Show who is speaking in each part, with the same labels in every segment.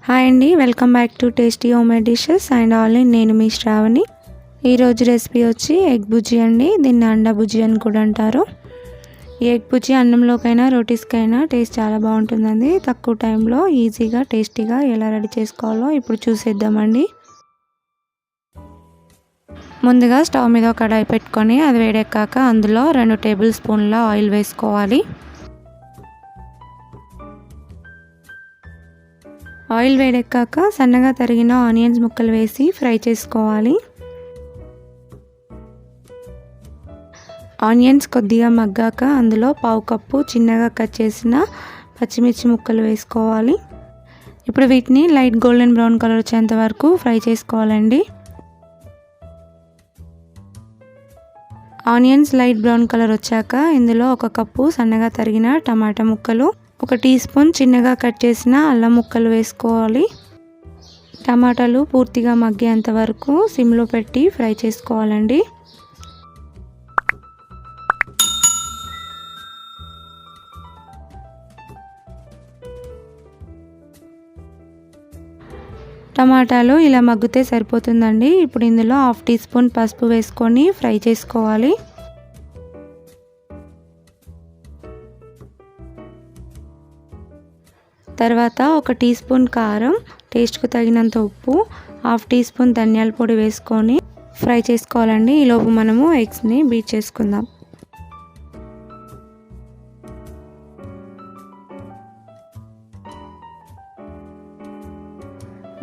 Speaker 1: Hi అండి, welcome back to tasty homemade dishes and all in. నేను మీ శ్రావణి. ఈరోజు recipe వచ్చి ఎగ్ బుజ్జి అండి. దీన్ని అండా బుజ్జి అని కూడా అంటారు. ఈ ఎగ్ బుజ్జి అన్నంలోకైనా రోటీస్కైనా టేస్ట్ చాలా బాగుంటుందండి. తక్కువ టైంలో ఈజీగా టేస్టీగా ఎలా రెడీ చేసుకోవాలో ఇప్పుడు చూసేద్దామండి. ముందుగా స్టవ్ మీద ఒక కడాయి పెట్టుకొని అది వేడెక్కాక అందులో 2 టేబుల్ స్పూన్ల ఆయిల్ వేసుకోవాలి. ఆయిల్ వేడెక్కాక సన్నగా తరిగిన ఆనియన్స్ ముక్కలు వేసి ఫ్రై చేసుకోవాలి. ఆనియన్స్ కొద్దిగా మగ్గాక అందులో 1/2 కప్పు చిన్నగా కట్ చేసిన పచ్చిమిర్చి ముక్కలు వేసుకోవాలి. ఇప్పుడు వీటిని లైట్ గోల్డెన్ బ్రౌన్ కలర్ వచ్చేంత వరకు ఫ్రై చేసుకోవాలండి. ఆనియన్స్ లైట్ బ్రౌన్ కలర్ వచ్చాక ఇందులో 1 కప్పు సన్నగా తరిగిన టమాటా ముక్కలు, 1 టీ స్పూన్ చిన్నగా కట్ చేసిన అల్లం ముక్కలు వేసుకోవాలి. టమాటాలు పూర్తిగా మగ్గేంత వరకు సిమ్లో పెట్టి ఫ్రై చేసుకోవాలండి. టమాటాలు ఇలా మగ్గితే సరిపోతుందండి. ఇప్పుడు ఇందులో 1/2 టీ స్పూన్ పసుపు వేసుకొని ఫ్రై చేసుకోవాలి. తర్వాత 1 టీ స్పూన్ కారం, టేస్ట్కు తగినంత ఉప్పు, 1/2 టీ స్పూన్ ధనియాల పొడి వేసుకొని ఫ్రై చేసుకోవాలండి. ఈలోపు మనము ఎగ్స్ని బీట్ చేసుకుందాం.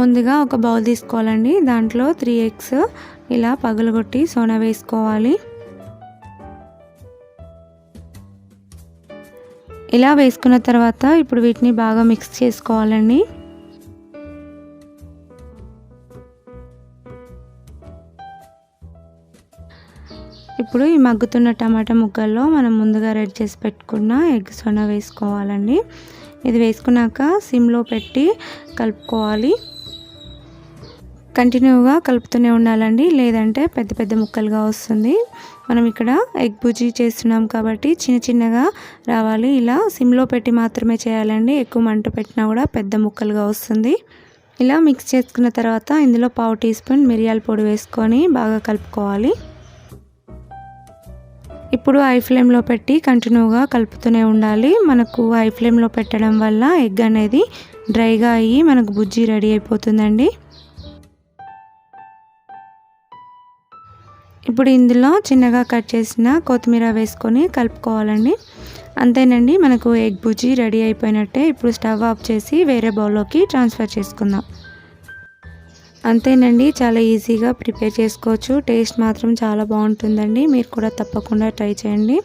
Speaker 1: ముందుగా ఒక బౌల్ తీసుకోవాలండి. దాంట్లో 3 ఎగ్స్ ఇలా పగలగొట్టి సోనా వేసుకోవాలి. ఇలా వేసుకున్న తర్వాత ఇప్పుడు వీటిని బాగా మిక్స్ చేసుకోవాలండి. ఇప్పుడు ఈ మగ్గుతున్న టమాటా ముక్కల్లో మనం ముందుగా రెడీ చేసి పెట్టుకున్న ఎగ్ సోనా వేసుకోవాలండి. ఇది వేసుకున్నాక సిమ్లో పెట్టి కలుపుకోవాలి. కంటిన్యూగా కలుపుతూనే ఉండాలండి, లేదంటే పెద్ద పెద్ద ముక్కలుగా వస్తుంది. మనం ఇక్కడ ఎగ్ బుజ్జి చేస్తున్నాం కాబట్టి చిన్న చిన్నగా రావాలి. ఇలా సిమ్లో పెట్టి మాత్రమే చేయాలండి. ఎక్కువ మంట పెట్టినా కూడా పెద్ద ముక్కలుగా వస్తుంది. ఇలా మిక్స్ చేసుకున్న తర్వాత ఇందులో 1/2 టీ స్పూన్ మిరియాల పొడి వేసుకొని బాగా కలుపుకోవాలి. ఇప్పుడు హై ఫ్లేమ్లో పెట్టి కంటిన్యూగా కలుపుతూనే ఉండాలి. మనకు హై ఫ్లేమ్లో పెట్టడం వల్ల ఎగ్ అనేది డ్రైగా అయ్యి మనకు బుజ్జి రెడీ అయిపోతుందండి. ఇప్పుడు ఇందులో చిన్నగా కట్ చేసిన కొత్తిమీర వేసుకొని కలుపుకోవాలండి. అంతేనండి, మనకు ఎగ్ బుజ్జి రెడీ అయిపోయినట్టే. ఇప్పుడు స్టవ్ ఆఫ్ చేసి వేరే బౌల్లోకి ట్రాన్స్ఫర్ చేసుకుందాం. అంతేనండి, చాలా ఈజీగా ప్రిపేర్ చేసుకోవచ్చు. టేస్ట్ మాత్రం చాలా బాగుంటుందండి. మీరు కూడా తప్పకుండా ట్రై చేయండి.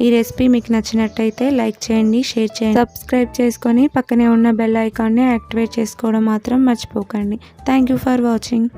Speaker 1: ఈ రెసిపీ మీకు నచ్చినట్టయితే లైక్ చేయండి, షేర్ చేయండి, సబ్స్క్రైబ్ చేసుకొని పక్కనే ఉన్న బెల్ ఐకాన్ని యాక్టివేట్ చేసుకోవడం మాత్రం మర్చిపోకండి. Thank you for watching.